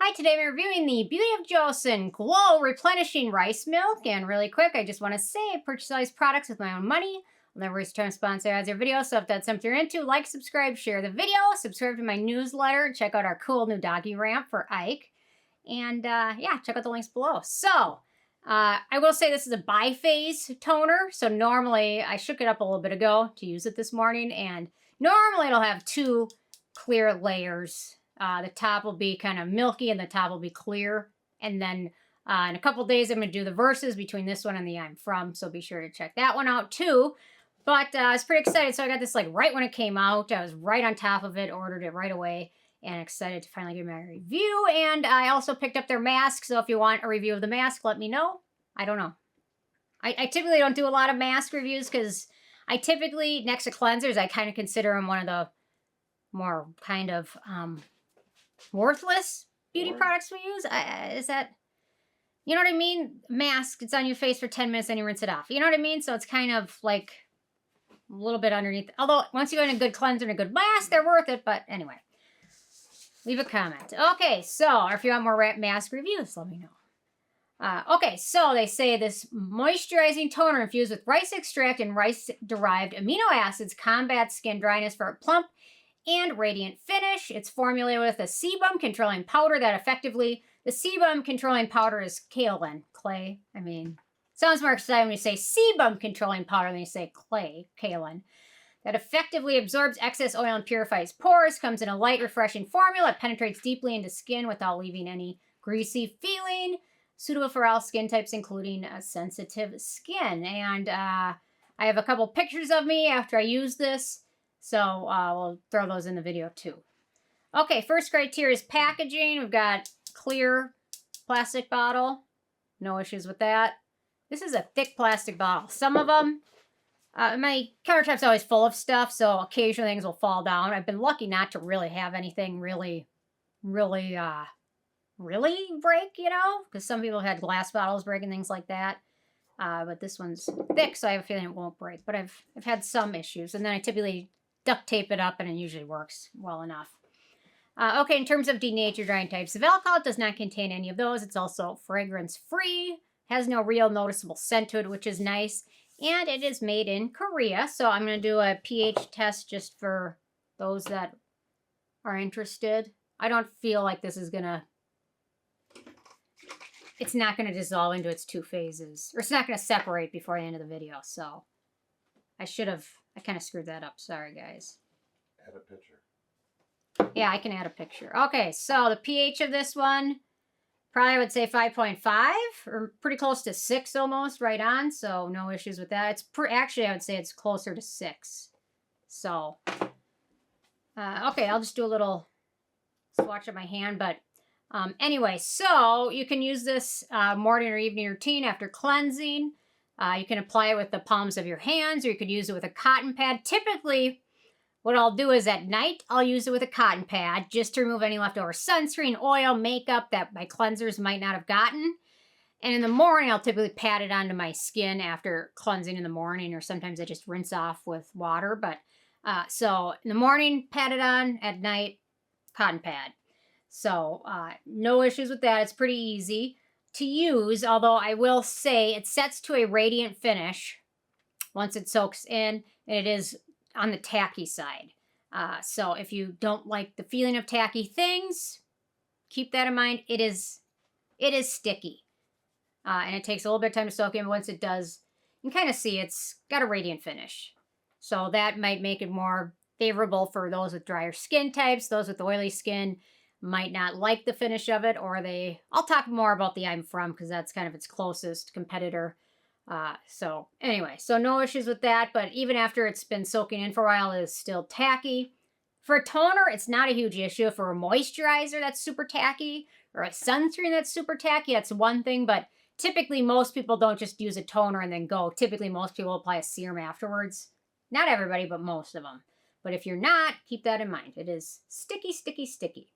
Hi, today I'm reviewing the Beauty of Joseon Glow Replenishing Rice Milk. And really quick, I just want to say I purchase all these products with my own money. I'll never return sponsor ads or videos, so if that's something you're into, like, subscribe, share the video, subscribe to my newsletter, check out our cool new doggy ramp for Ike. And yeah, check out the links below. So, I will say this is a biphase toner. So normally, I shook it up a little bit ago to use it this morning. And normally it'll have two clear layers. The top will be kind of milky and the top will be clear. And then in a couple days, I'm going to do the verses between this one and the I'm From. So be sure to check that one out too. But I was pretty excited. So I got this like right when it came out. I was right on top of it, ordered it right away. And excited to finally give my review. And I also picked up their mask. So if you want a review of the mask, let me know. I don't know. I typically don't do a lot of mask reviews because I typically, next to cleansers, I kind of consider them one of the more kind of worthless beauty products we use. Is that, you know what I mean? Mask, it's on your face for 10 minutes and you rinse it off. You know what I mean? So it's kind of like a little bit underneath. Although once you go in a good cleanser and a good mask, they're worth it. But anyway. Leave a comment. Okay, so, or if you want more mask reviews, let me know. Okay, so they say this moisturizing toner infused with rice extract and rice-derived amino acids combats skin dryness for a plump and radiant finish. It's formulated with a sebum-controlling powder that effectively, the sebum-controlling powder is kaolin. Clay, I mean, sounds more exciting when you say sebum-controlling powder than you say clay, kaolin. That effectively absorbs excess oil and purifies pores, comes in a light, refreshing formula. It penetrates deeply into skin without leaving any greasy feeling. Suitable for all skin types, including sensitive skin. And I have a couple pictures of me after I use this, so we'll throw those in the video too. Okay, first criteria is packaging. We've got clear plastic bottle. No issues with that. This is a thick plastic bottle. Some of them... my countertop's always full of stuff, so occasionally things will fall down. I've been lucky not to really have anything really break, you know? Because some people have had glass bottles break and things like that. But this one's thick, so I have a feeling it won't break. But I've had some issues, and then I typically duct tape it up, and it usually works well enough. Okay, in terms of denatured drying types of alcohol, it does not contain any of those. It's also fragrance-free, has no real noticeable scent to it, which is nice. And it is made in Korea, so I'm going to do a pH test just for those that are interested. I don't feel like this is going to... It's not going to dissolve into its two phases. Or it's not going to separate before the end of the video, so... I kind of screwed that up. Sorry, guys. Add a picture. Yeah, I can add a picture. Okay, so the pH of this one... Probably I would say 5.5 or pretty close to 6 almost, right on. So no issues with that. It's actually, I would say it's closer to 6. So, okay, I'll just do a little swatch of my hand. But anyway, so you can use this morning or evening routine after cleansing. You can apply it with the palms of your hands, or you could use it with a cotton pad. Typically, what I'll do is at night, I'll use it with a cotton pad just to remove any leftover sunscreen, oil, makeup that my cleansers might not have gotten. And in the morning, I'll typically pat it onto my skin after cleansing in the morning, or sometimes I just rinse off with water. But so in the morning, pat it on. At night, cotton pad. So no issues with that. It's pretty easy to use, although I will say it sets to a radiant finish once it soaks in, and it is on the tacky side. So if you don't like the feeling of tacky things, keep that in mind. It is sticky. And it takes a little bit of time to soak in. But once it does, you can kind of see it's got a radiant finish. So that might make it more favorable for those with drier skin types. Those with oily skin might not like the finish of it, or I'll talk more about the I'm From because that's kind of its closest competitor. So anyway, so no issues with that, but even after it's been soaking in for a while, it is still tacky. For a toner, it's not a huge issue. For a moisturizer that's super tacky, or a sunscreen that's super tacky, that's one thing, but typically most people don't just use a toner and then go. Typically most people apply a serum afterwards. Not everybody, but most of them. But if you're not, keep that in mind. It is sticky, sticky, sticky.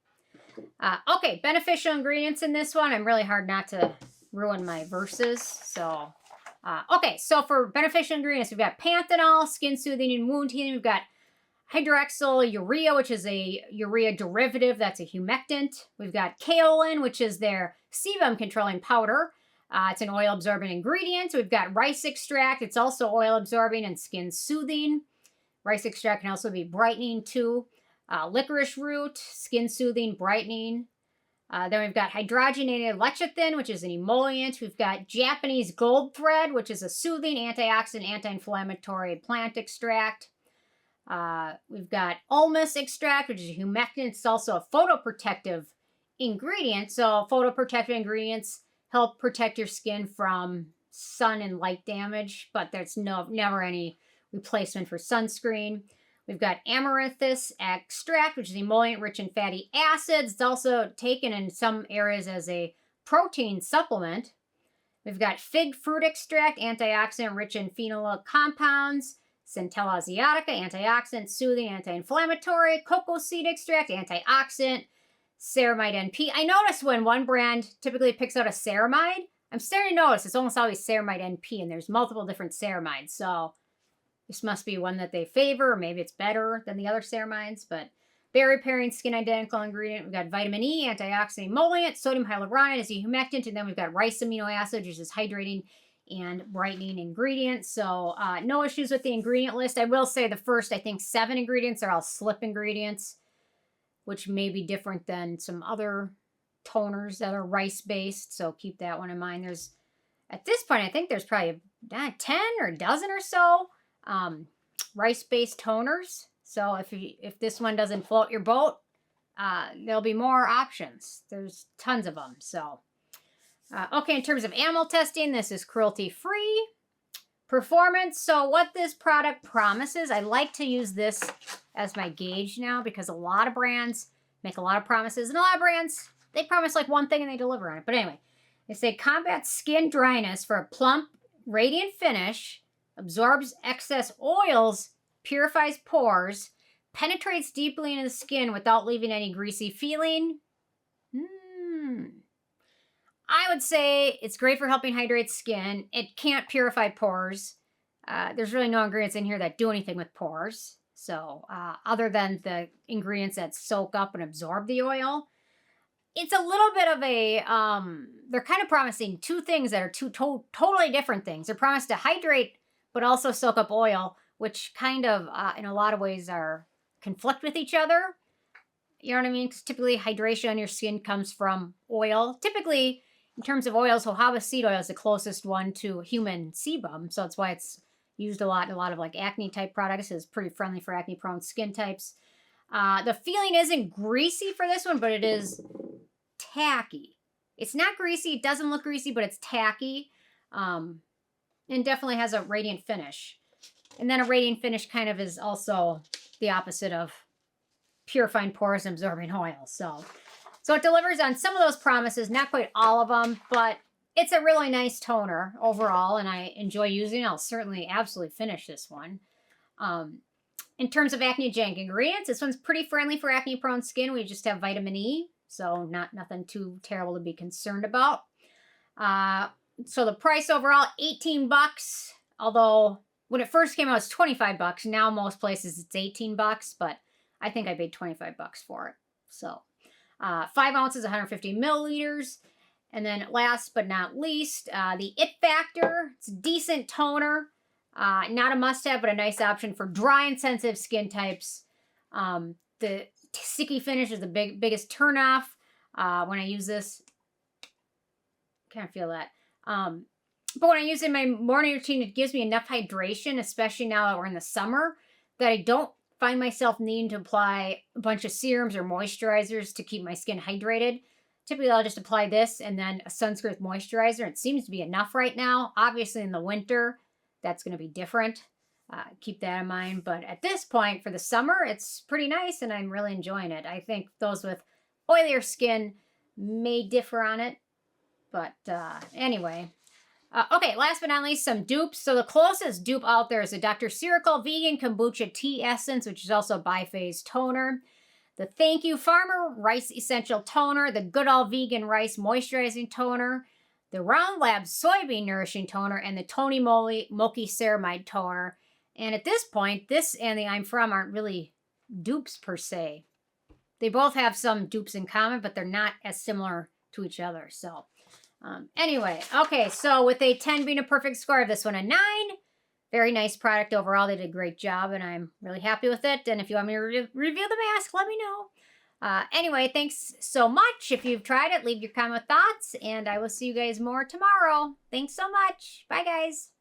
Okay, beneficial ingredients in this one. I'm really hard not to ruin my verses, so... okay, so for beneficial ingredients, we've got Panthenol, skin soothing and wound healing. We've got Hydroxylurea, which is a urea derivative. That's a humectant. We've got kaolin, which is their sebum controlling powder. It's an oil absorbing ingredient. We've got rice extract. It's also oil absorbing and skin soothing. Rice extract can also be brightening too. Licorice root, skin soothing, brightening. Then we've got hydrogenated lecithin, which is an emollient. We've got Japanese gold thread, which is a soothing, antioxidant, anti-inflammatory plant extract. We've got Ulmus extract, which is a humectant. It's also a photoprotective ingredient. So photoprotective ingredients help protect your skin from sun and light damage, but there's never any replacement for sunscreen. We've got Amaranthus extract, which is emollient rich in fatty acids. It's also taken in some areas as a protein supplement. We've got fig fruit extract, antioxidant rich in phenolic compounds. Centella asiatica, antioxidant, soothing, anti-inflammatory. Cocoa seed extract, antioxidant. Ceramide NP. I notice when one brand typically picks out a ceramide, I'm starting to notice it's almost always ceramide NP, and there's multiple different ceramides. So this must be one that they favor, or maybe it's better than the other ceramides. But berry pairing, skin identical ingredient. We've got vitamin E, antioxidant emollient. Sodium hyaluronate is a humectant, and then we've got rice amino acid, which is hydrating and brightening ingredients. So no issues with the ingredient list. I will say the first, I think, 7 ingredients are all slip ingredients, which may be different than some other toners that are rice-based. So keep that one in mind. There's, at this point, I think there's probably 10 or a dozen or so rice-based toners. So if this one doesn't float your boat, there'll be more options. There's tons of them. So, okay, in terms of animal testing, this is cruelty-free. Performance. So what this product promises, I like to use this as my gauge now because a lot of brands make a lot of promises, and a lot of brands, they promise like one thing and they deliver on it. But anyway, they say combats skin dryness for a plump, radiant finish, absorbs excess oils, purifies pores, penetrates deeply into the skin without leaving any greasy feeling. I would say it's great for helping hydrate skin. It can't purify pores. There's really no ingredients in here that do anything with pores. So other than the ingredients that soak up and absorb the oil, it's a little bit of a, they're kind of promising two things that are two totally different things. They're promised to hydrate, but also soak up oil, which kind of, in a lot of ways, conflict with each other. You know what I mean? Because typically hydration on your skin comes from oil. Typically, in terms of oils, jojoba seed oil is the closest one to human sebum. So that's why it's used a lot in a lot of like acne type products. It's pretty friendly for acne prone skin types. The feeling isn't greasy for this one, but it is tacky. It's not greasy. It doesn't look greasy, but it's tacky. And definitely has a radiant finish. And then a radiant finish kind of is also the opposite of purifying pores and absorbing oil. So it delivers on some of those promises, not quite all of them, but it's a really nice toner overall, and I enjoy using it. I'll certainly absolutely finish this one. In terms of acne-genic ingredients, this one's pretty friendly for acne-prone skin. We just have vitamin E, so nothing too terrible to be concerned about. So the price overall, $18, although when it first came out, it was $25. Now most places it's $18, but I think I paid $25 for it. So 5 ounces, 150 milliliters. And then last but not least, the It Factor. It's a decent toner. Not a must-have, but a nice option for dry and sensitive skin types. The sticky finish is the biggest turnoff when I use this. Can't feel that. But when I use it in my morning routine, it gives me enough hydration, especially now that we're in the summer, that I don't find myself needing to apply a bunch of serums or moisturizers to keep my skin hydrated. Typically, I'll just apply this and then a sunscreen with moisturizer. It seems to be enough right now. Obviously, in the winter, that's going to be different. Keep that in mind. But at this point, for the summer, it's pretty nice, and I'm really enjoying it. I think those with oilier skin may differ on it. But anyway. Okay, last but not least, some dupes. So the closest dupe out there is the Dr. Ciracle Vegan Kombucha Tea Essence, which is also a biphase toner. The Thank You Farmer Rice Essential Toner. The Good All Vegan Rice Moisturizing Toner. The Round Lab Soybean Nourishing Toner. And the Tony Moly Mochi Ceramide Toner. And at this point, this and the I'm From aren't really dupes per se. They both have some dupes in common, but they're not as similar to each other. So anyway, okay, so with a 10 being a perfect score, of this one a 9. Very nice product overall. They did a great job, and I'm really happy with it. And if you want me to review the mask, let me know. Anyway, thanks so much. If you've tried it, leave your comment thoughts, and I will see you guys more tomorrow. Thanks so much. Bye, guys.